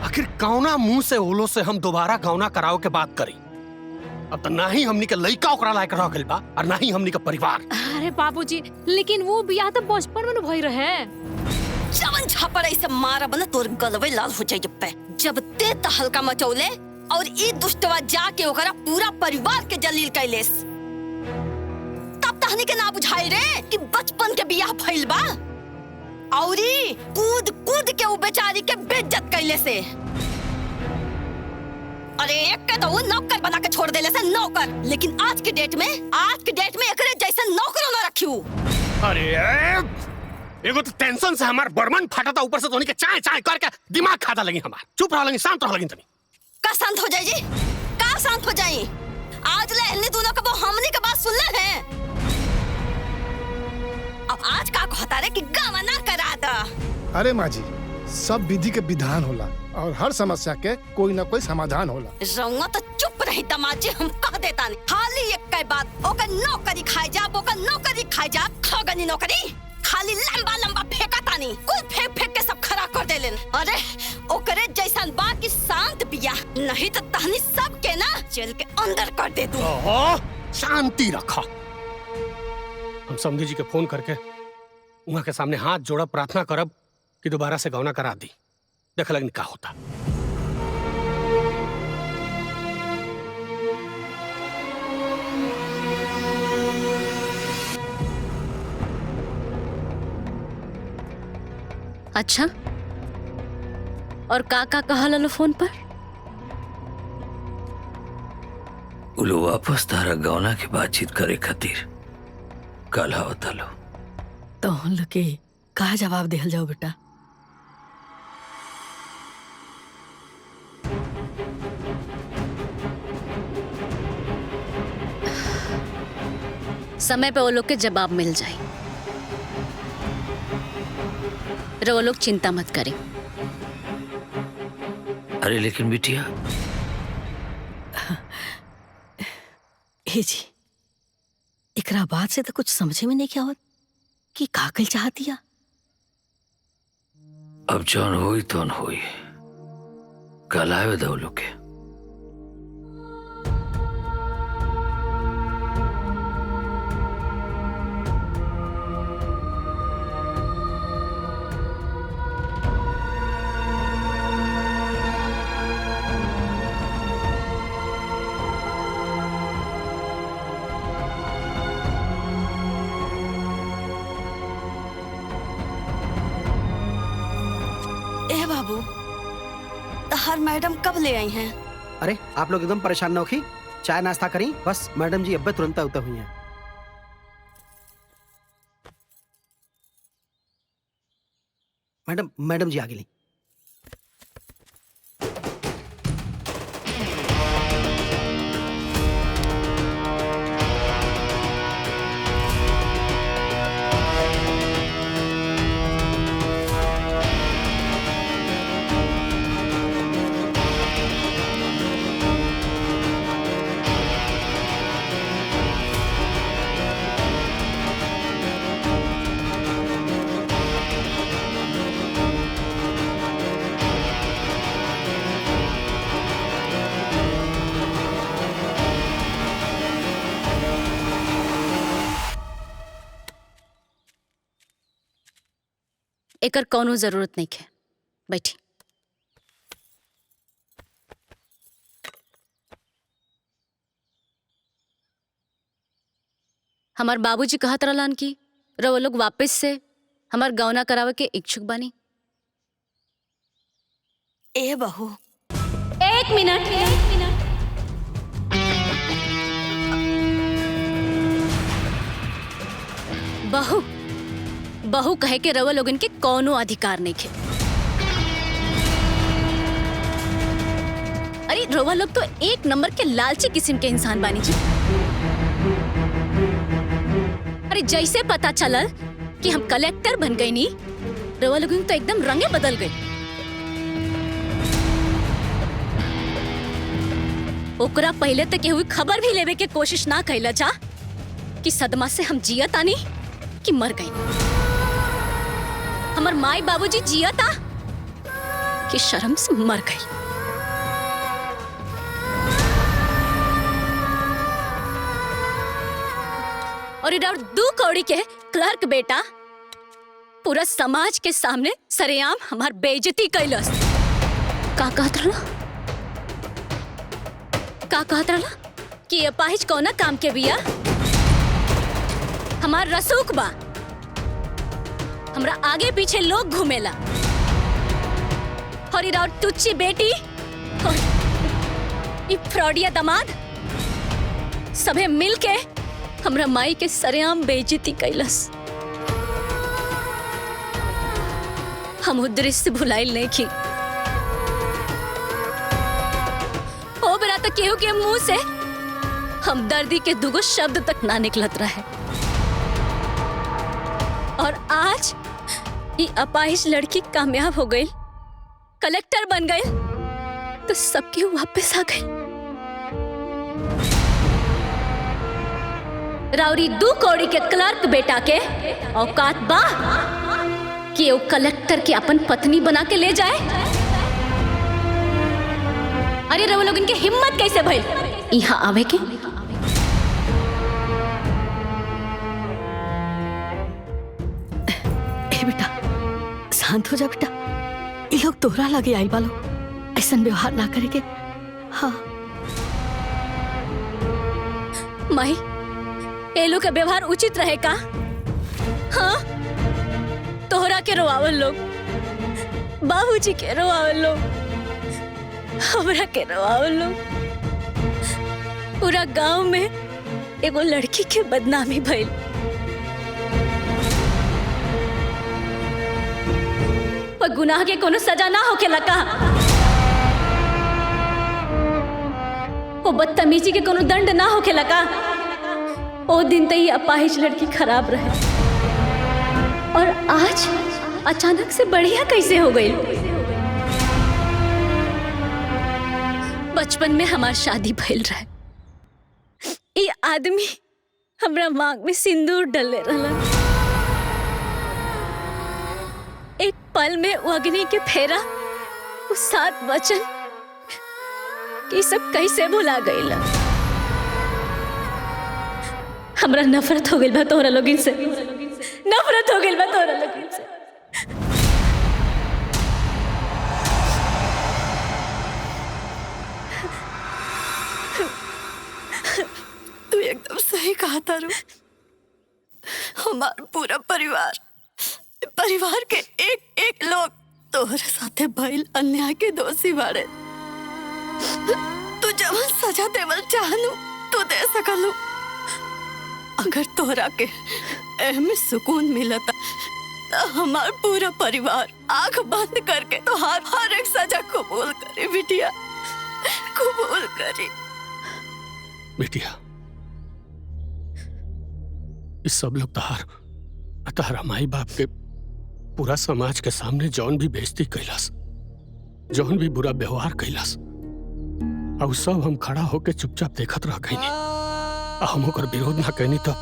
आखिर कौना मुंह से ओलो से हम दोबारा गौना कराओ के बात करी। अब तो ना ही हमनी के लइका ओकरा लायक रह गइल बा और ना ही हमनी का परिवार। अरे बाबूजी, लेकिन वो बियाह तो बचपन में भई रहे। जवन झापड़ ऐसे मारब ना तोर गलवे लाल हो जाई। जब ते तहलका मचौले और ई दुष्टवा जाके ओकरा पूरा परिवार के जलील कैलेस, तब तहनी के ना बुझाई रे कि बचपन के बियाह भइल बा। औरी कूद कूद के उ बेचारी के बेइज्जत कैले से। अरे एक के तो वो नौकर बना के छोड़ देले से नौकर, लेकिन आज के डेट में एकरे जैसे नौकरों ना रखियो। अरे एगो तो टेंशन से हमार बर्मन फाटा था, ऊपर से तोनी के चाय चाय करके दिमाग खाता लगी हमार। चुप रह लगी, शांत रह लगी तनी। का शांत हो जाई जी? का शांत हो जाई? आज ले इन्हीं दोनों का वो हमनी के बात सुन ले हैं। अब आज का कहता रे कि गवना करा दा। अरे माँ जी, सब विधि के विधान होला और हर समस्या के कोई ना कोई समाधान होला। रउआ तो चुप रही दमाजी, हम कह देता नहीं। खाली एक के बात ओकर नौकरी खाई जा, ओकर नौकरी खाई जा। खगनी नौकरी खाली लंबा लंबा फेंका तानी, कुल फेंक फेंक के सब खराब कर देलन। अरे ओकरे जैसन बा कि शांत बिया, नहीं तो तहनी सब के ना जेल के अंदर कर दे दूं। ओहो, शांति रखा। हम समधी जी के फोन करके उहाँ के सामने हाथ जोड़ा प्रार्थना करब कि दोबारा से गौना करा दी। देख लगनी का होता। अच्छा, और का कहल फोन पर? उलो वापस तारा गौना के बातचीत करे खातिर कल आवता लो। तो हम लोग के का जवाब देहल जाओ बेटा? समय पे वो लोग के जवाब मिल जाए। वो लोग चिंता मत करें। अरे लेकिन बिटिया, हे जी, एकरा बात से तो कुछ समझे में नहीं क्या होत कि काकल चाहतिया। अब जौन होई तौन होई, कल आवे दो लोग के। बाबू, हर मैडम कब ले आई हैं? अरे आप लोग एकदम परेशान ना होखी, चाय नाश्ता करी, बस मैडम जी अब तुरंत उतर हुई हैं। मैडम जी आगे ली। एकर कौनो जरूरत नहीं है, बैठी। हमार बाबूजी कहत रहलन कि वो लोग वापस से हमार गौना करावे के इच्छुक बानी। ए बहू, एक मिनट। बहू कहे के रवा लोगन के कौनो अधिकार नहीं है। अरे रवा लोग तो एक नंबर के लालची किस्म के इंसान बानी जी। अरे जैसे पता चला कि हम कलेक्टर बन गई नी, रवा लोगन तो एकदम रंगे बदल गए। ओकरा पहले तक हुई खबर भी लेवे के कोशिश ना कैला जा कि सदमा से हम जियत आनी कि मर गई। हमार माई बाबूजी जियता कि शर्म से मर गई। और इधर 2 कौड़ी के क्लर्क बेटा पूरा समाज के सामने सरेआम हमार बेइज्जती कैलस। का कहत रहला कि अपाहिज कौना काम के बिया? हमार रसूख बा, हमरा आगे पीछे लोग घूमेला। और इधर टुच्ची बेटी और ई फ्रॉडिया दामाद सबे मिल के हमरा माई के सरेआम बेइज्जती कैलस। हम दृश्य भुलाइल नहीं की। ओ बेरा तो केहू के मुंह से हमदर्दी के 2 शब्द तक ना निकलत रहे। और आज ये अपाहिज लड़की कामयाब हो गई, कलेक्टर बन गई, तो सबके वापस आ गई। राउरी 2 कौड़ी के क्लर्क बेटा के औकात बा कि वो कलेक्टर के अपन पत्नी बना के ले जाए? अरे रउआ लोगन के हिम्मत कैसे भइल यहाँ आवे के? ए बेटा शांत हो जा बेटा। ये लोग तोहरा लगे आइल बालो, ऐसा व्यवहार ना करे के। हाँ माई, ए लोग का व्यवहार उचित रहे का? हाँ, तोहरा के रोआवल लोग, बाबूजी के रोआवल लोग, हमरा के रोआवल लोग, पूरा गांव में एगो लड़की के बदनामी भइल। पर गुनाह के कोनो सजा ना होखेला का? वो बदतमीजी के कोनो दंड ना होखेला का? ओ दिन तो ये अपाहिज लड़की खराब रहे और आज अचानक से बढ़िया कैसे हो गई? बचपन में हमार शादी भइल रहे, ये आदमी हमरा मांग में सिंदूर डले रहलन। एक पल में वो अग्नि के फेरा, वो 7 वचन, ये सब कैसे भुला गईला? हमरा नफरत हो गइल बा तोहरा लोगिन से, नफरत हो गइल बा तोहरा लोगिन से। तू एकदम सही कहा तारू। हमारा पूरा परिवार के एक लोग तोहरे साथे भइल अन्याय के दोषी बाड़े। तू जब सजा देवल चाहनु तू दे सकलू। अगर तोहरा के एहमे सुकून मिलता तो हमार पूरा परिवार आंख बंद करके तो हर एक सजा कबूल करे बिटिया, कबूल करी बिटिया। इस सब लोग तहारा माई बाप के पूरा समाज के सामने जौन भी बेइज्जती कैलास, जौन भी बुरा व्यवहार कैलास, और सब हम खड़ा होके चुपचाप देखत रह गईनी। हम ओकर विरोध ना कहनी तो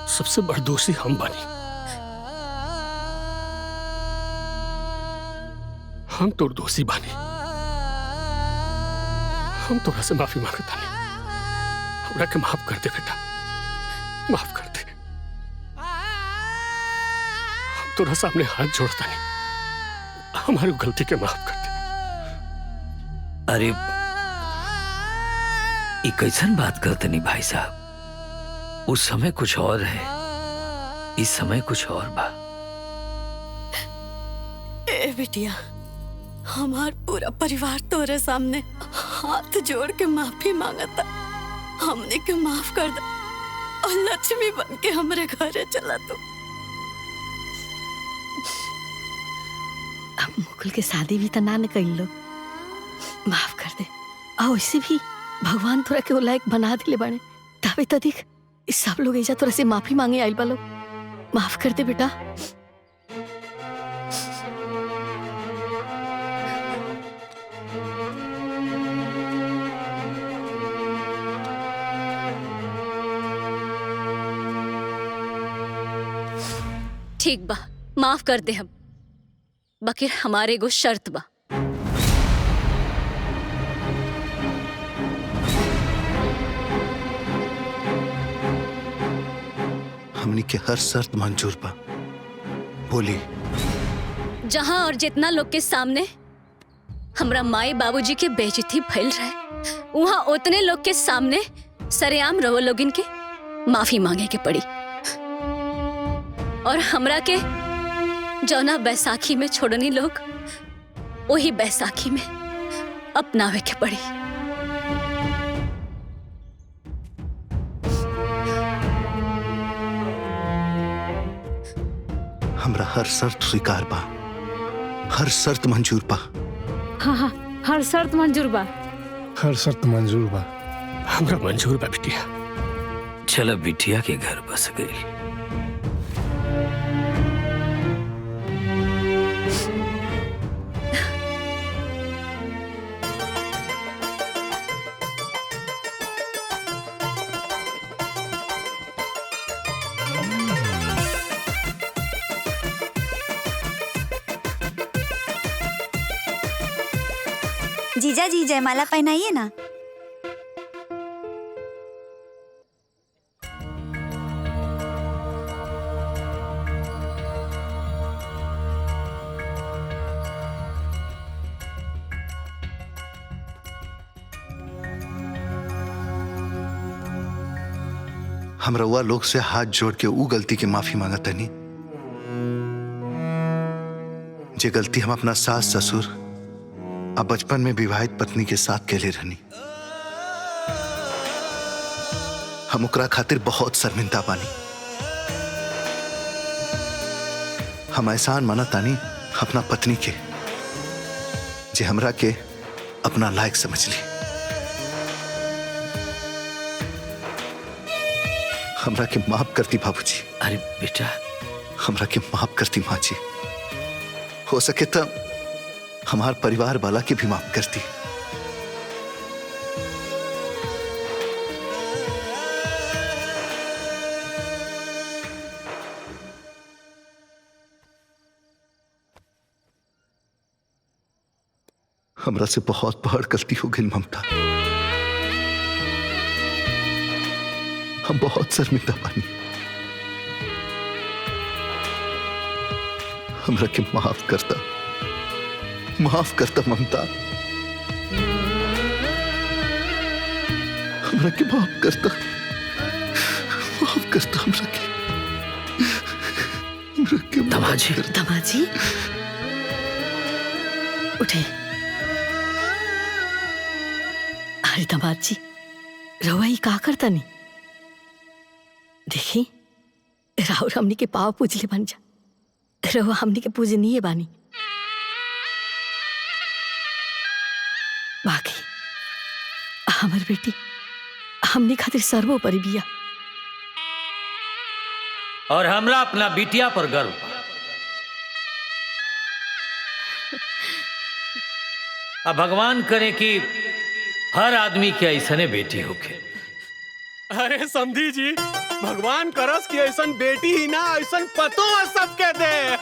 सबसे बड़ दोषी हम बनी। हम तोर दोषी बानी। हम तोरा से माफी मांगता नहीं। हमरा के माफ कर दे बेटा, माफ कर दे। हम तोरा सामने हाथ जोड़ता नहीं, हमारी गलती के माफ कर दे। अरे ये कैसन बात करते नहीं भाई साहब? उस समय कुछ और है, इस समय कुछ और बा। ए बिटिया, हमार पूरा परिवार तोरे सामने हाथ जोड़ के माफी मांगता। हमने के माफ कर दे और लक्ष्मी बन के हमारे घरे चला तू। अब मुकुल के शादी भी तो ना न कइल लो, माफ कर दे। और वैसे भी भगवान तोरा के वो लायक बना दिले बाने, तबे तो देख इस सब लोग एजा तोरा से माफी मांगे आइल बालो। माफ कर दे बेटा। ठीक बा, माफ कर दे हम, बाकी हमारे एगो शर्त बा। हमनी के हर शर्त मंजूर बा, बोली। जहां और जितना लोग के सामने हमरा माई बाबूजी के बेइज्जती भइल रहे, वहां उतने लोग के सामने सरेआम रहो लोगिन के माफी मांगे के पड़ी। और हमरा के जौना बैसाखी में छोड़नी लोग, वही बैसाखी में अपनावे के पड़ी। हमरा हर शर्त स्वीकार बा, हर शर्त मंजूर बा। हाँ, हर शर्त मंजूर बा। हर शर्त मंजूर बा। हमरा मंजूर बा बिटिया। चल बिटिया के घर बस गई। जीजा जी जयमाला पहनाइए ना। हम रउआ लोग से हाथ जोड़ के ऊ गलती के माफी मांगा तनी जे गलती हम अपना सास ससुर अब बचपन में विवाहित पत्नी के साथ केले रहनी। हम ओकरा खातिर बहुत शर्मिंदा बानी। हम एहसान माना तानी अपना पत्नी के जे हमरा के अपना लायक समझ ली। हमरा के माफ करती बाबूजी। अरे बेटा, हमरा के माफ करती माँ जी। हो सके तो हमार परिवार वाला के भी माफ करती। हमरा से बहुत बड़ गलती हो गई ममता। हम बहुत शर्मिंदा बानी। हमरा के माफ करता ममता। हमरा के माफ करता हमरा के दमाजी। दमाजी उठे। अरे दमाद जी, रवा ही का करता नहीं? देखी राहुल हमनी के पाव पूजले बन जा। रवा हमनी के पूजनीय बानी। बाकी हमर बेटी हमनी खातिर सर्वोपरि बिया। और हमरा अपना बिटिया पर गर्व बा। अब भगवान करे कि हर आदमी के ऐसने बेटी होके। अरे समधी जी, भगवान करस कि ऐसन बेटी ही ना ऐसन पतो सबके दे।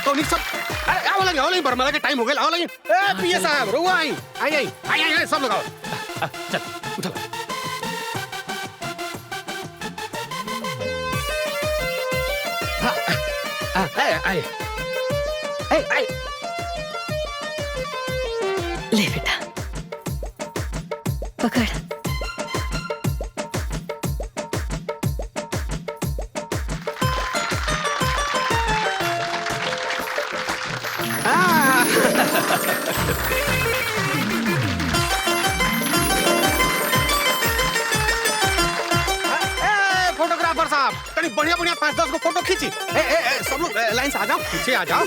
तो नहीं सब अरे आओ लगे बरमला के टाइम हो गया। आओ लगे ए पिए साहब रुआ आई सब लोग आओ। चल उठो। आए ले बेटा, पकड़। फोटोग्राफर साहब, बढ़िया 5-10 को फोटो खींची। सब लोग लाइन से आ जाओ, पीछे आ जाओ।